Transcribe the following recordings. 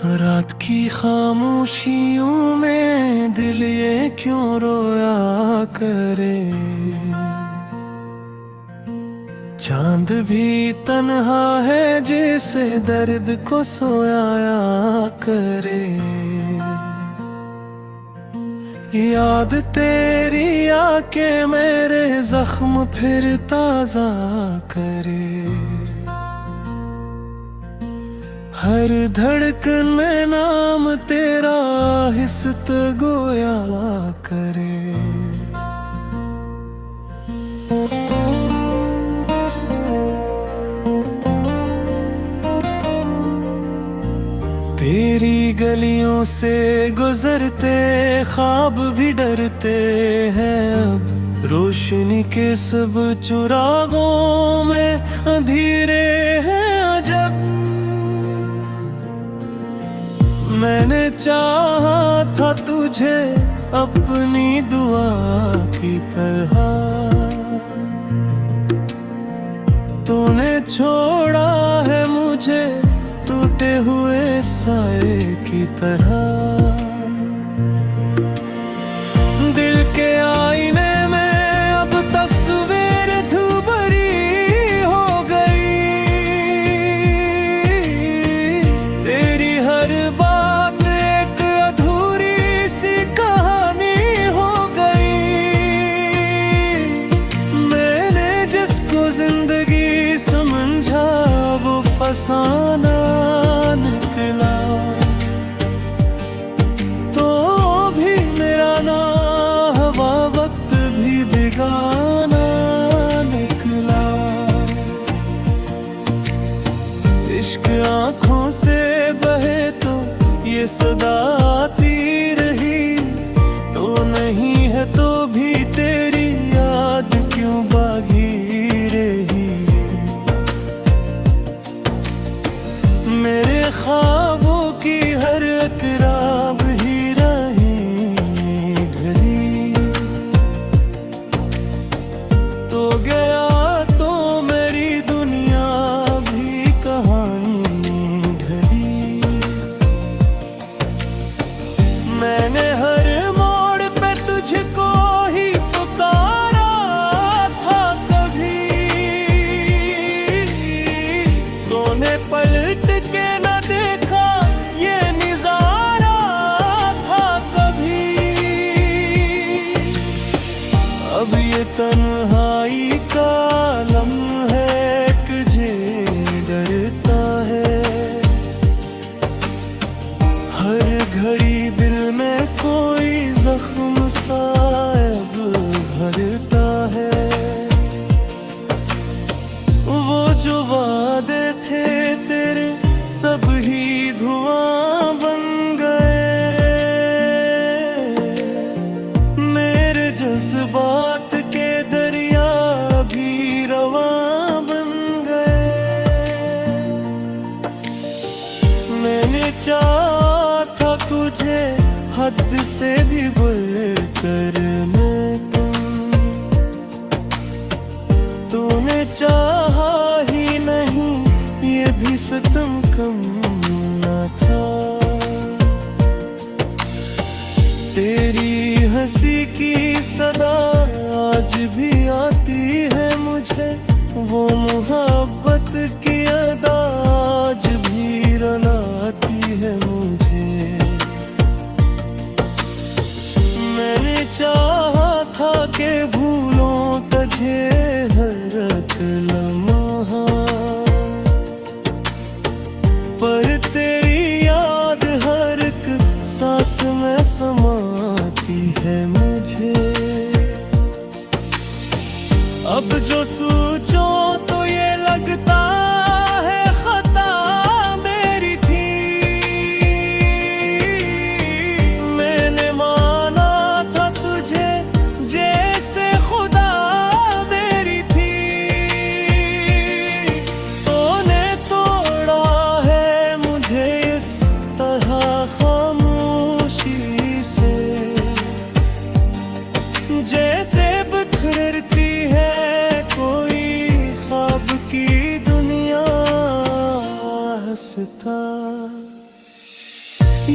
रात की खामोशियों में दिल ये क्यों रोया करे। चांद भी तन्हा है जैसे दर्द को सोया करे। याद तेरी आके मेरे जख्म फिर ताजा करे। हर धड़कन में नाम तेरा हिस्सत गोया करे। तेरी गलियों से गुजरते ख्वाब भी डरते हैं अब। रोशनी के सब चुरागों में अंधेरे हैं अजब। मैंने चाहा था तुझे अपनी दुआ की तरह, तूने छोड़ा है मुझे टूटे हुए साए की तरह। दिल के आईने में अब तस्वीर धुबरी हो गई। तेरी हर बात एक अधूरी सी कहानी हो गई। मैंने जिसको जिंदगी समझा वो फसाना निकला। तो भी मेरा ना हवा वक्त भी बेगाना निकला। इश्क आंखों से बहे तो ये सदा आती रही। तो नहीं है तो भी तेरी याद क्यों बागी रही। मेरे ख्वाबों की हर अकराब ही रही घरी। तो गया तो मेरी दुनिया भी कहानी ढली। मैंने हर मोड़ पे तुझको ही पुकारा था कभी। तूने पलट के न देखा ये नजारा था कभी। अब ये तन्हाई का लम्हा है कि जे डरता है। हर घड़ी दिल में कोई जख्म सा अब भरता है। वो जो वादे थे तेरे सब ही धुआं बन गए। मेरे जज्बात के दरिया भी रवां बन गए। मैंने चाहा था तुझे हद से भी बढ़कर मैं तूने चाहा ही नहीं ये भी सितम कम न था। तेरी हंसी की सदा आज भी आती है मुझे। वो मोहब्बत की अदा आज भी रुलाती है मुझे। मैंने चाहा था कि भूलों तुझे हर एक लम्हा। पर तेरी याद हर एक सांस में समाती है मुझे। अब जो सोचो तो ये लगता है खता मेरी थी। मैंने माना था तुझे जैसे खुदा मेरी थी। तूने तोड़ा है मुझे इस तरह खामोशी से। जैसे बिखरती है कोई ख्वाब की दुनिया हंसता।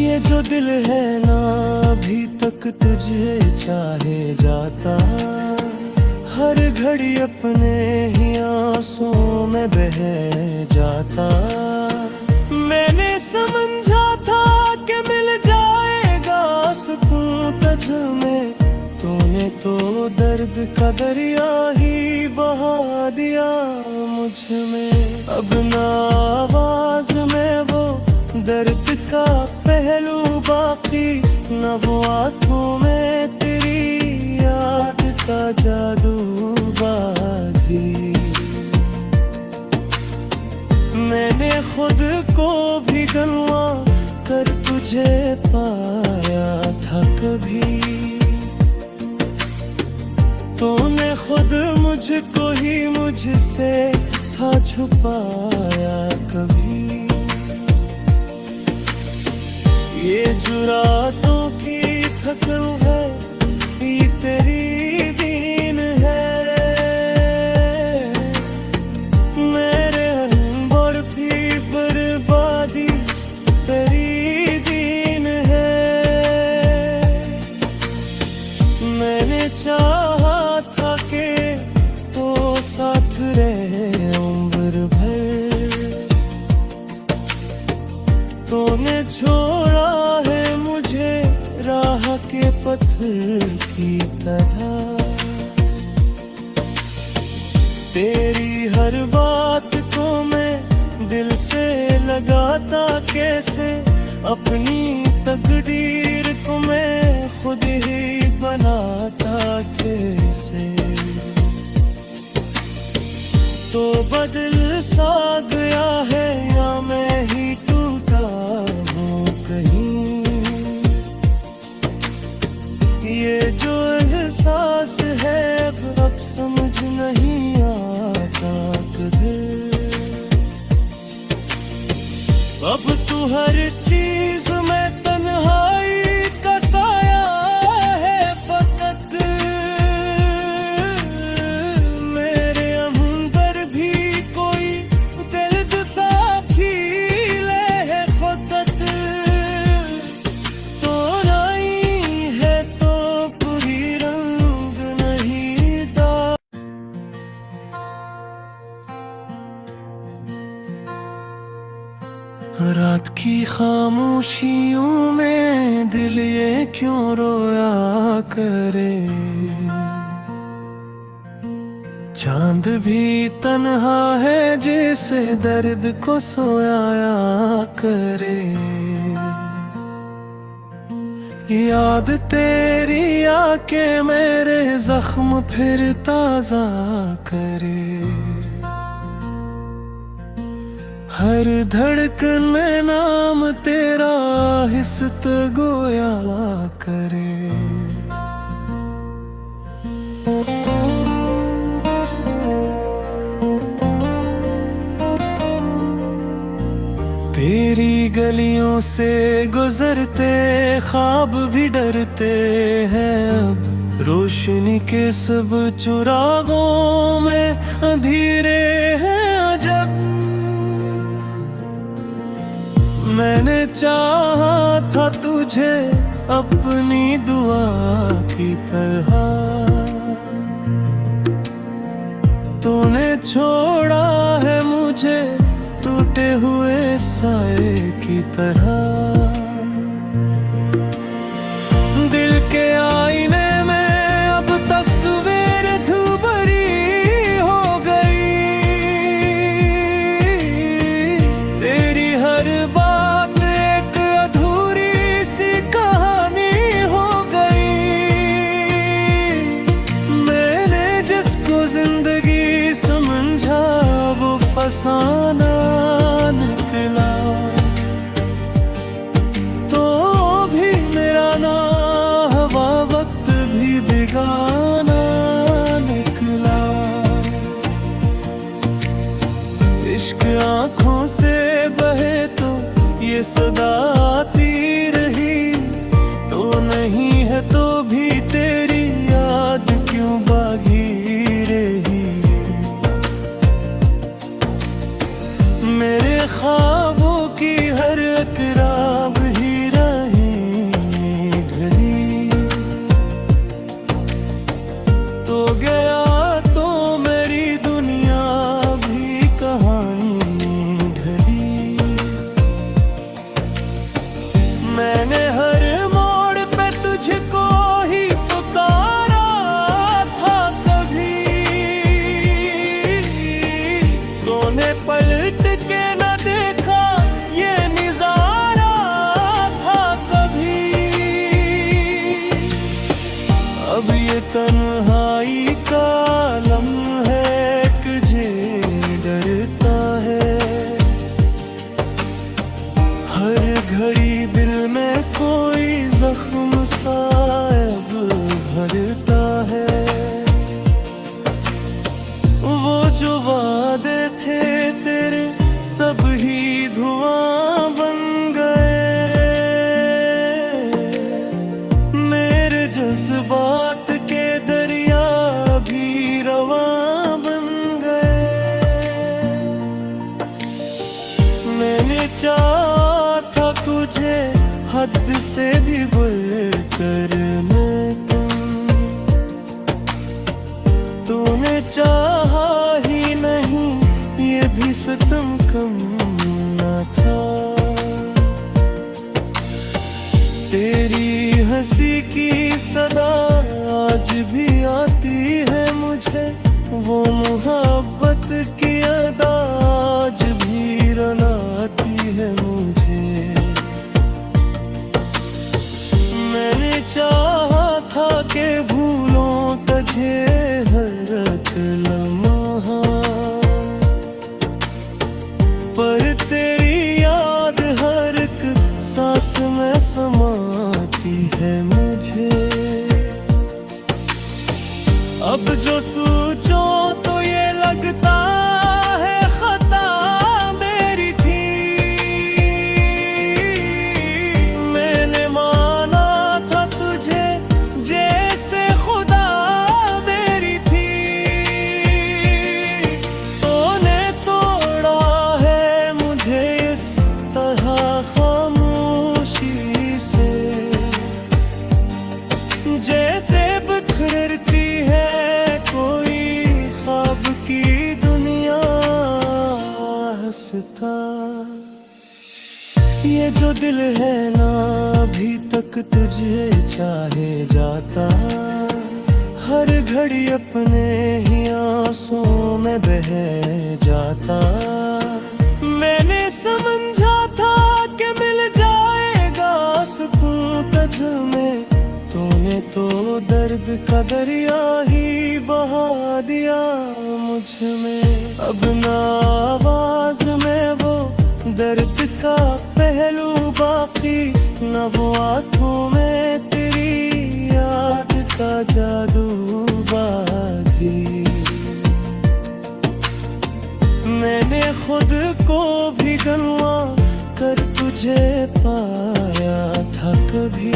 ये जो दिल है ना अभी तक तुझे चाहे जाता, हर घड़ी अपने ही आंसुओं में बह जाता। मैंने समझा था कि मिल जाएगा सुकून तुझ में, तूने तो दर्द का दरिया ही बहा दिया मुझ में। अब ना आवाज में वो दर्द का पहलू बाकी, न वो आँखों में तेरी याद का जादू बाकी। मैंने खुद को भी गंवा कर तुझे पाया था कभी, तूने खुद मुझको ही मुझसे था छुपाया कभी। ये जुरातों की थकन है, ये तेरी दीन है, मेरे अनबड़ भी बर्बादी तेरी दीन है। मैंने चाहा था कि तो साथ रहे उम्र भर, तूने छोड़ा है मुझे राह के पत्थर की तरह। तेरी हर बात को मैं दिल से लगाता कैसे, अपनी तकदीर को मैं खुद ही बनाता कैसे। तो बदल सा गया है या मैं ही टूटा हूँ कहीं, ये जो एहसास है अब समझ नहीं आता किधर। अब तू हर चीज में तन्हाई का साया है फकत, मेरे अंदर भी कोई दर्द सा फीले है फकत। तो नहीं है तो पूरी रंग नहीं दा। रात की खामोशियों में दिल ये क्यों रोया करे, चांद भी तन्हा है जैसे दर्द को सोया करे। याद तेरी आके मेरे जख्म फिर ताजा करे, हर धड़कन में नाम तेरा हिस्सत गोया करे। तेरी गलियों से गुजरते ख्वाब भी डरते हैं अब, रोशनी के सब चुरागों में अंधेरे हैं अजब। मैंने चाहा था तुझे अपनी दुआ की तरह, तूने छोड़ा है मुझे टूटे हुए साए की तरह। दिल के आईने में अब तस्वीर धुबरी हो गई, तेरी हर बात एक अधूरी सी कहानी हो गई। मैंने जिसको जिंदगी समझा वो फसाना निकला, तो भी मेरा ना हवा वक्त भी बिगाना निकला। इश्क आंखों से बहे तो ये सदा आती रही, तो नहीं है तो भी तेरी याद क्यों बागी रही। मेरे ख्वाबों की हर अकराब ही रही, से भी बढ़कर मैं तूने चाहा ही नहीं, ये भी सितम कम न था। तेरी हंसी की सदा आज भी आती है मुझे, वो मोहब्बत की अदा आज भी रुलाती है मुझे। मैंने चाहा था कि भूलों तुझे हर एक लम्हा, पर तेरी याद हर एक सांस में समाती है मुझे। अब जो सोचो तो ये लगता है खता मेरी थी। मैंने माना था तुझे जैसे खुदा मेरी थी। तूने तोड़ा है मुझे इस तरह खामोशी से, जैसे बिखरती है कोई ख्वाब की दुनिया हंसता। ये जो दिल है ना अभी तक तुझे चाहे जाता, हर घड़ी अपने ही आंसुओं में बह जाता। मैंने समझा था कि मिल जाएगा सुकून तुझ में, तूने तो दर्द का दरिया ही बहा दिया मुझ में। अब ना आवाज में वो दर्द का पहलू बाकी, न वो आंखों में तेरी याद का जादू बाकी। मैंने खुद को भी गंवा कर तुझे पाया था कभी,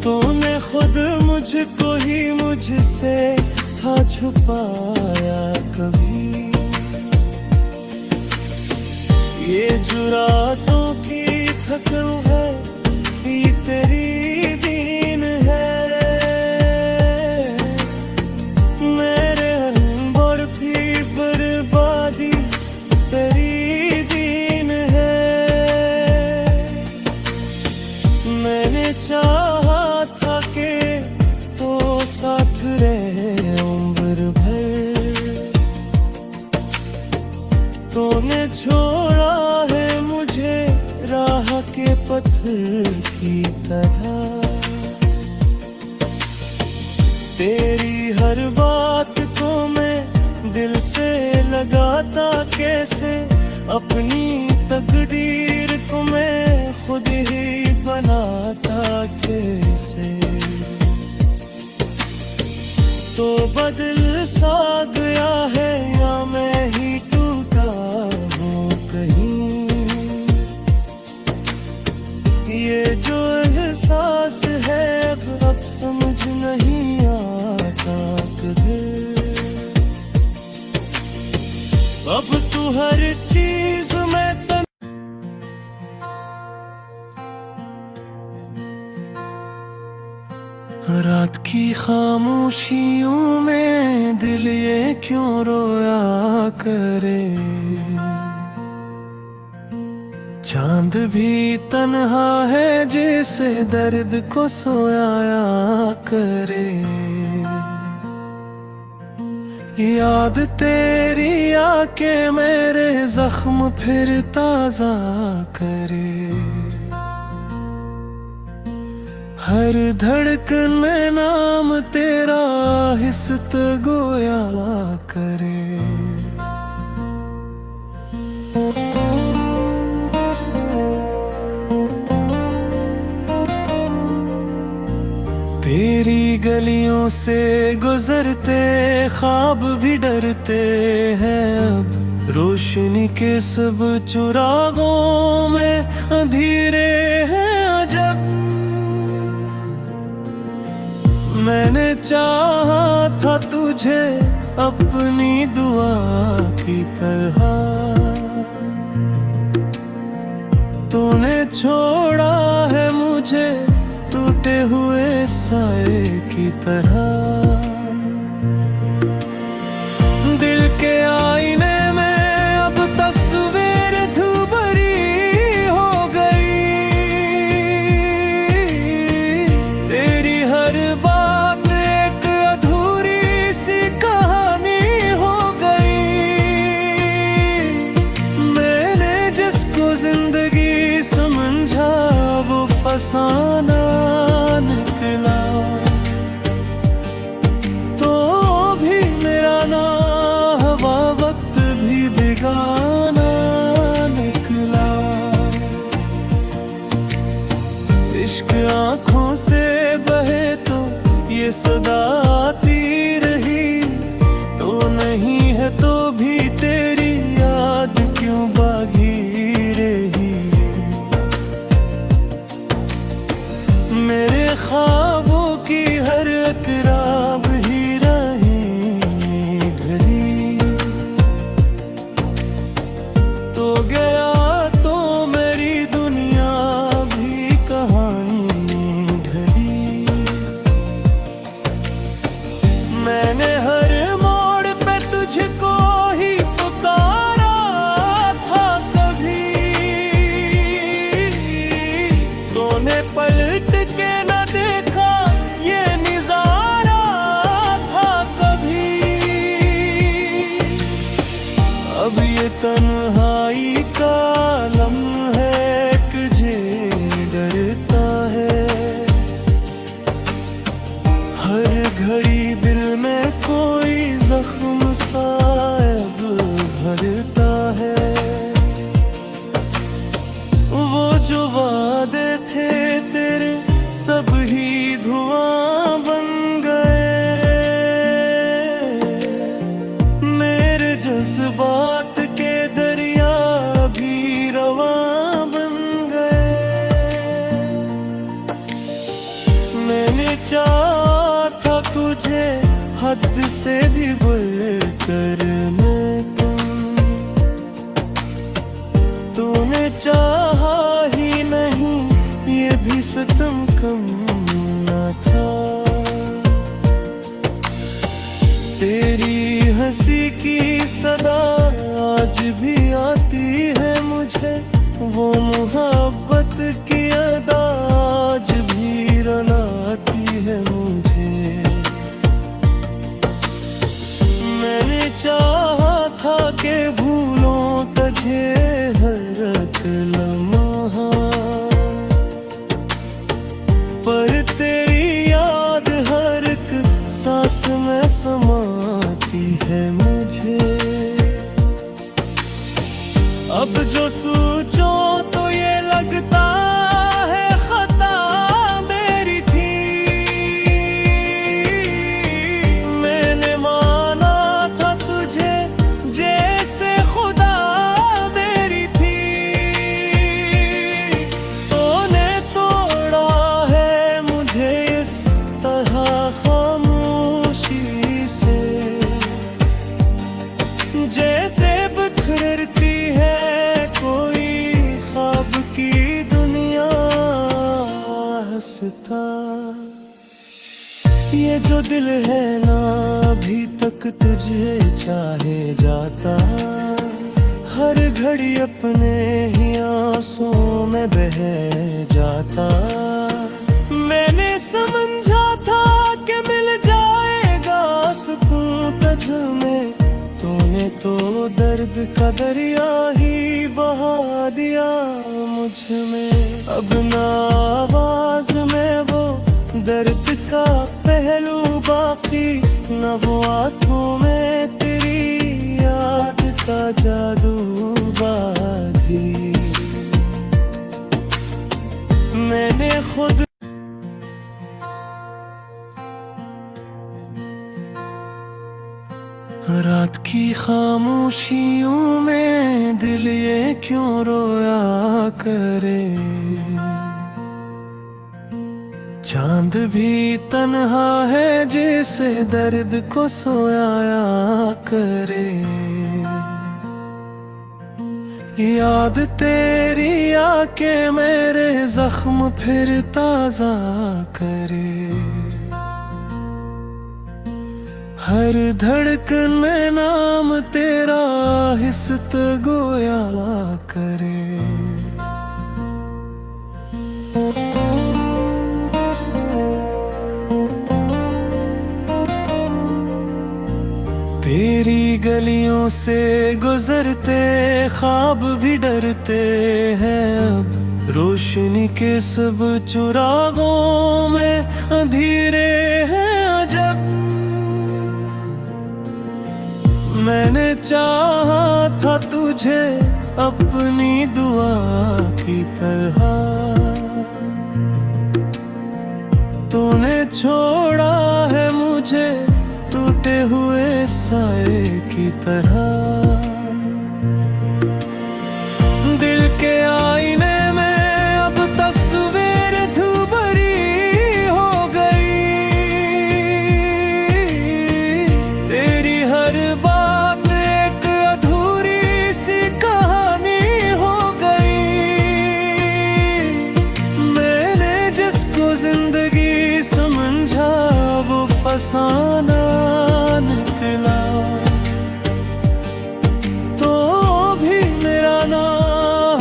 तूने खुद मुझको ही मुझसे था छुपाया कभी। ये जुरातों की थकन है, ये तेरी दीन है। मेरे अनबड़ भी बर्बादी तेरी दीन है। मैंने चाहा था कि तो साथ रहे उम्र भर, तूने छोड़ा है मुझे राह के पत्थर की तरह। तेरी हर बात को मैं दिल से लगाता कैसे, अपनी तकदीर को मैं खुद ही बनाता कैसे। तो बदल सा गया है या मैं ही टूटा हूँ कहीं। ये जो एहसास है अब समझ नहीं आता किधर। अब तू हर चीज में रात की खामोशियों में दिल ये क्यों रोया करे। चांद भी तन्हा है जैसे दर्द को सोया करे। याद तेरी आके मेरे जख्म फिर ताजा करे। हर धड़कन में नाम तेरा हिस्सत गोया करे। तेरी गलियों से गुजरते ख्वाब भी डरते हैं अब। रोशनी के सब चुरागों में अंधेरे हैं अजब। मैंने चाहा था तुझे अपनी दुआ की तरह। तूने छोड़ा है मुझे टूटे हुए साए की तरह। दिल के आईने में अब तस्वीर धुबरी हो गई। तेरी हर बात एक अधूरी सी कहानी हो गई। मैंने जिसको जिंदगी समझा वो फसाना निकला। तो भी मेरा ना हवा वक्त भी बेगाना निकला। इश्क आँखों से बहे तो ये सदा आती रही। तो नहीं है तो भी तेरी याद क्यों बागी रही। मेरे ख्वाबों की हर अकराब ही रही घरी। तो गया तो मेरी दुनिया भी कहानी ढली। मैंने हर मोड़ पे तुझको ही पुकारा था कभी। तूने पलट के न देखा ये नजारा था कभी। अब ये तन्हाई का लम्हा है तुझे डरता है। हर घड़ी दिल में कोई जख्म सा अब भरता है। वो जो वादे थे तेरे सब ही धुआं बन गए। मेरे जज्बात के दरिया भी रवां बन गए। मैंने चाहा था तुझे हद से भी बढ़कर मैं तूने चाहा ही नहीं ये भी सितम कम न था। तेरी हंसी की सदा आज भी आती है मुझे। वो मोहब्बत की अदा आज भी रुलाती है मुझे। मैंने चाहा था कि भूलों तुझे हर एक लम्हा। पर तेरी याद हर एक सांस में समाती है मुझे। अब जो सोचो तो ये लगता है खता मेरी थी। मैंने माना था तुझे जैसे खुदा मेरी थी। तूने तोड़ा है मुझे इस तरह खामोशी से। जैसे बिखरती है कोई ख्वाब की दुनिया हंसता। ये जो दिल है ना अभी तक तुझे चाहे जाता। हर घड़ी अपने ही आंसुओं में बह जाता। मैंने समझा था कि मिल जाएगा सुकून तुझ में। तूने तो दर्द का दरिया ही बहा दिया मुझ में। अब ना आवाज में वो दर्द का पहलू बाकी। न वो आंखों में तेरी याद का जादू बाकी। मैंने खुद रात की खामोशियों में दिल ये क्यों रोया करे। चांद भी तन्हा है जैसे दर्द को सोया करे। याद तेरी आके मेरे जख्म फिर ताजा करे, हर धड़कन में नाम तेरा हिस्सत गोया करे। तेरी गलियों से गुजरते ख्वाब भी डरते हैं अब, रोशनी के सब चुरागों में अंधेरे हैं अजब। मैंने चाहा था तुझे अपनी दुआ की तरह, तूने छोड़ा है मुझे टूटे हुए साए की तरह। दिल के आईने में अब तस्वीर धुबरी हो गई, तेरी हर बात एक अधूरी सी कहानी हो गई। मैंने जिसको जिंदगी समझा वो फसाना निकला, तो भी मेरा ना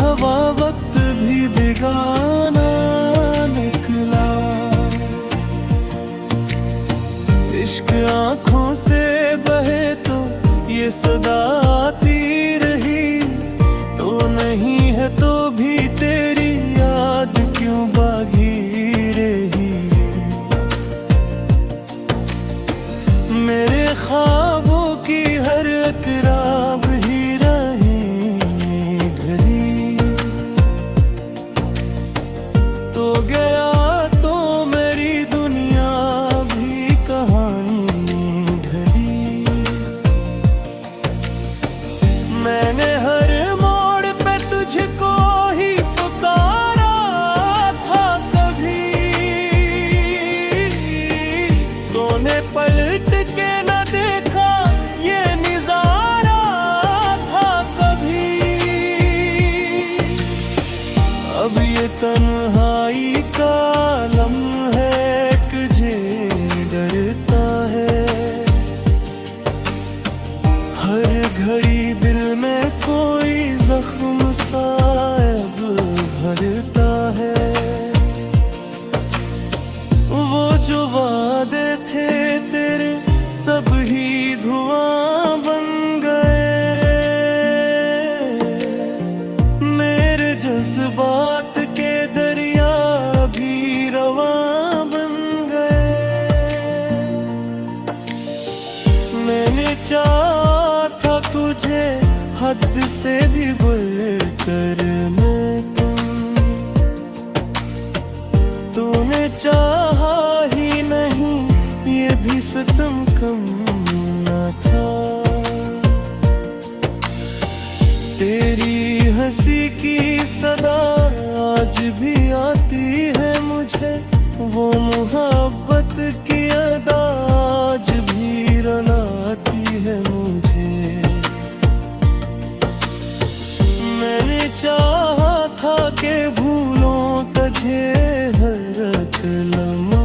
हवा वक्त भी बेगाना निकला। इश्क आंखों से बहे तो ये सदा आती रही, तो नहीं है तो भी तेरी याद क्यों बागी रही। मेरे ख्वाबों की हर अकराब ही रही घरी, तो गया तो मेरी दुनिया भी कहानी ढली। मैंने हर मोड़ पे तुझको ही पुकारा था कभी, तूने पलट के न देखा ये नजारा था कभी। अब ये तन्हाई का लम्हा है तुझे डरता है, हर घड़ी दिल में कोई जख्म सा अब भरता है। वो जो वादे थे तेरे सब ही धुआं बन गए, मेरे जज्बात के दरिया भी रवां बन गए। मैंने चाहा था तुझे हद से भी बढ़कर मैं तूने चाहा ही नहीं ये भी सितम कम न था। तेरी हंसी की सदा आज भी आती है मुझे, वो मोहब्बत की अदा आज भी रुलाती है मुझे। मैंने चाहा था कि भूलों तुझे हर एक लम्हा।